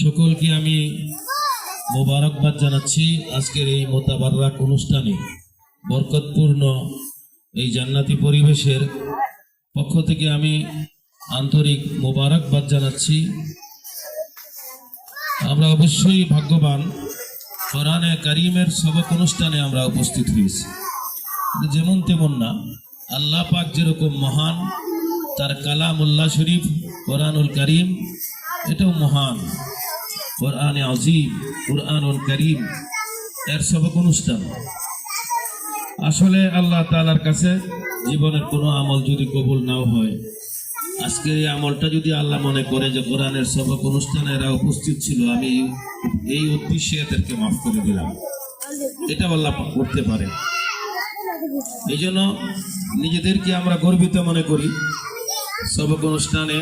সকলকে আমি মোবারকবাদ জানাচ্ছি আজকের এই মোতাবাররাক অনুষ্ঠানে। বরকতপূর্ণ এই জান্নাতি পরিবেশের পক্ষ থেকে আমি আন্তরিক মোবারকবাদ জানাচ্ছি। আমরা অবশ্যই ভাগ্যবান, কোরআনে কারীমের সবক অনুষ্ঠানে আমরা উপস্থিত হয়েছি। যেমন তেমন না, আল্লাহ পাক যেরকম মহান, তার কালামুল্লাহ শরীফ কোরআনুল কারীম এটাও মহান। কোরআনে আযীম, কোরআনুল কারীম এর সবক অনুষ্ঠান। আসলে আল্লাহ তাআলার কাছে জীবনের কোনো আমল যদি কবুল নাও হয়, আজকের এই আমলটা যদি আল্লাহ মনে করে যে কোরআনের সবক অনুষ্ঠানে এরা উপস্থিত ছিল, আমি এই উদ্দেশ্যে এদেরকে মাফ করে দিলাম, এটা আল্লাহ করতে পারে। এই জন্য নিজেদেরকে আমরা গর্বিত মনে করি সবক অনুষ্ঠানে